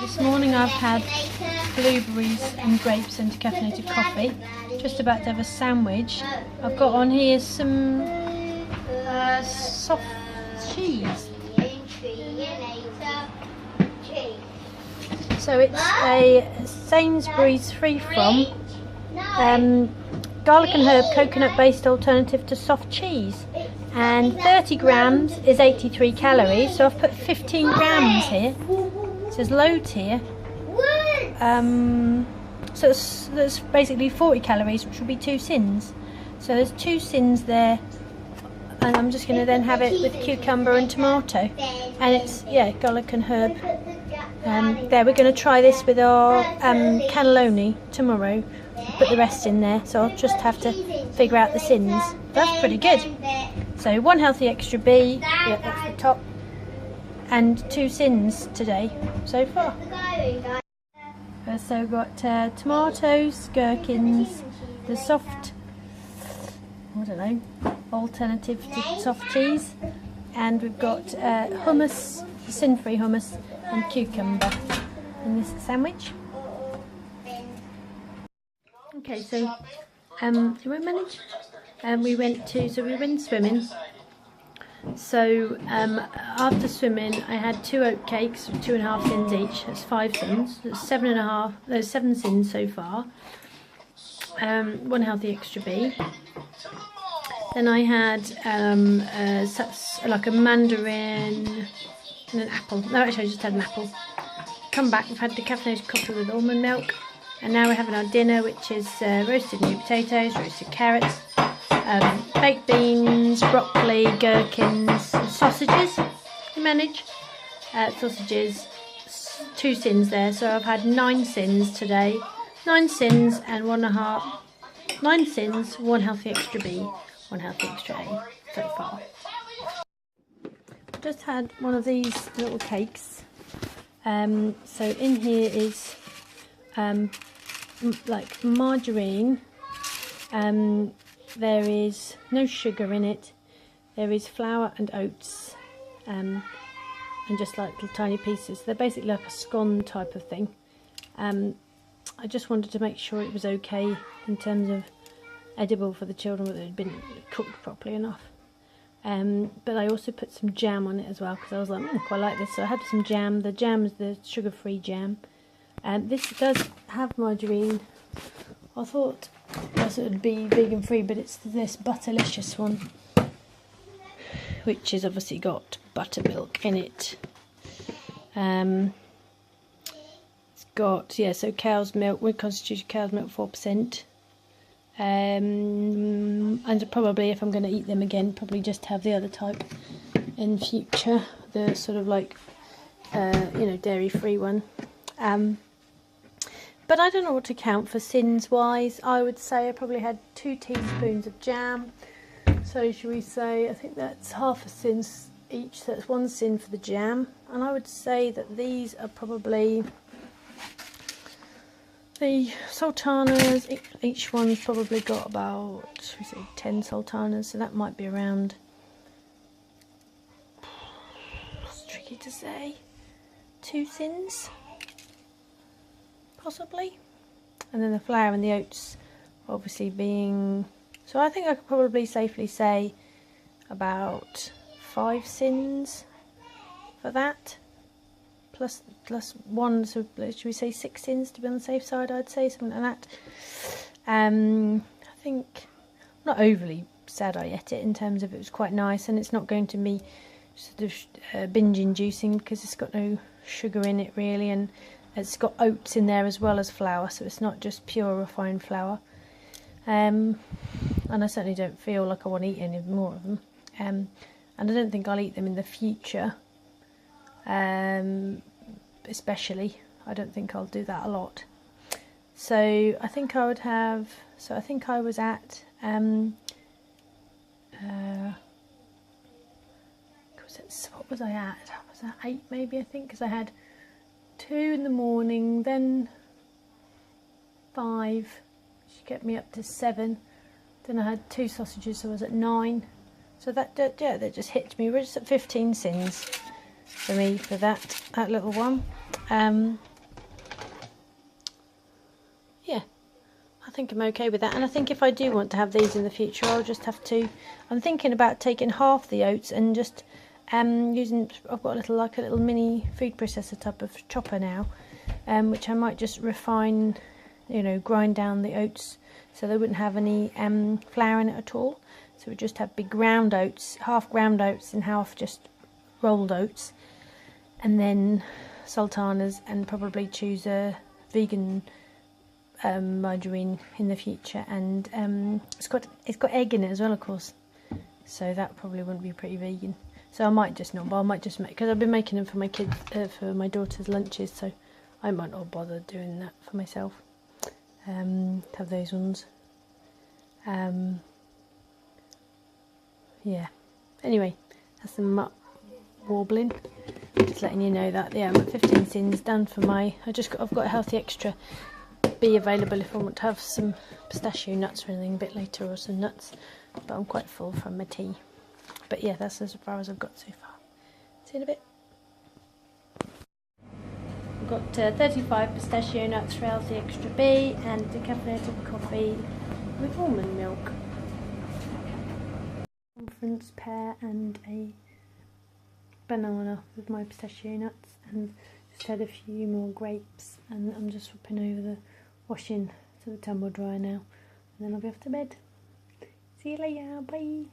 This morning I've had blueberries and grapes and decaffeinated coffee. Just about to have a sandwich. I've got on here some soft cheese. So it's a Sainsbury's Free From garlic and herb coconut based alternative to soft cheese, and 30 grams is 83 calories, so I've put 15 grams here. It says loads here. So that's basically 40 calories, which will be 2 sins. So there's 2 sins there, and I'm just going to then have it with cucumber and tomato, and it's garlic and herb. We're going to try this with our cannelloni tomorrow. Put the rest in there, so I'll just have to figure out the sins. That's pretty good. So 1 healthy extra B, that's the top, and 2 sins today so far. So we've got tomatoes, gherkins, the soft, alternative to soft cheese, and we've got hummus, sin-free hummus, and cucumber in this sandwich. Okay, so do we manage? We went swimming. So after swimming, I had 2 oat cakes, 2.5 sins each. That's 5 sins. That's 7.5. There's 7 sins so far. 1 healthy extra B. Then I had like a mandarin and an apple. No, actually I just had an apple. Come back, we've had decaffeinated coffee with almond milk. And now we're having our dinner, which is roasted new potatoes, roasted carrots, baked beans, broccoli, gherkins, sausages. You manage. Sausages, 2 sins there. So I've had 9 sins today. 9 sins and 1.5. 9 sins, 1 healthy extra B, 1 healthy extra A so far. Just had one of these little cakes. So in here is like margarine. There is no sugar in it. There is flour and oats, and just like little tiny pieces. They're basically like a scone type of thing. I just wanted to make sure it was okay in terms of edible for the children, whether it had been cooked properly enough. But I also put some jam on it as well, because I was like, I quite like this. So I had some jam. The jam is the sugar-free jam. This does have margarine. I thought it would be vegan-free, but it's this Butterlicious one, which has obviously got buttermilk in it. It's got, so cow's milk, would constitute cow's milk 4%. And probably, if I'm going to eat them again, probably just have the other type in future, the sort of like dairy-free one. But I don't know what to count for sins wise. I would say I probably had 2 teaspoons of jam. So should we say, I think that's half a sin each, so that's 1 sin for the jam. And I would say that these are probably the sultanas. Each one's probably got about, should we say, 10 sultanas, so that might be around, it's tricky to say, 2 sins possibly. And then the flour and the oats obviously being, so I think I could probably safely say about 5 sins for that, plus 1, so should we say 6 sins to be on the safe side? I'd say something like that. I think I'm not overly sad I ate it, in terms of it was quite nice, and it's not going to be sort of binge inducing, because it's got no sugar in it really, and it's got oats in there as well as flour, so it's not just pure refined flour. And I certainly don't feel like I want to eat any more of them. And I don't think I'll eat them in the future. Especially, I don't think I'll do that a lot. So I think I would have, so I think I was at what was I at? I was at 8 maybe, I think, because I had 2 in the morning, then 5, which get me up to 7. Then I had 2 sausages, so I was at 9. So that just hit me. We're just at 15 sins for me for that little one. think I'm okay with that, and I think if I do want to have these in the future, I'll just have to. I'm thinking about taking half the oats and just using. I've got a little mini food processor type of chopper now, which I might just refine, grind down the oats so they wouldn't have any flour in it at all. So we just have big ground oats, half ground oats and half just rolled oats, and then sultanas, and probably choose a vegan margarine in the future, and it's got egg in it as well, of course, so that probably wouldn't be pretty vegan. So I might just not, but I might just make, because I've been making them for my kids, for my daughter's lunches, so I might not bother doing that for myself. Have those ones. Yeah. Anyway, that's the warbling. Just letting you know that, yeah, I'm at 15 sins done for my. I've got a Healthy Extra B available if I want to have some pistachio nuts or anything a bit later, or some nuts, but I'm quite full from my tea. But yeah, that's as far as I've got so far. See you in a bit. I've got 35 pistachio nuts for Healthy Extra B and decaffeinated coffee with almond milk. Conference pear and a banana with my pistachio nuts, and just had a few more grapes, and I'm just swapping over the washing to the tumble dryer now, and then I'll be off to bed. See you later, bye.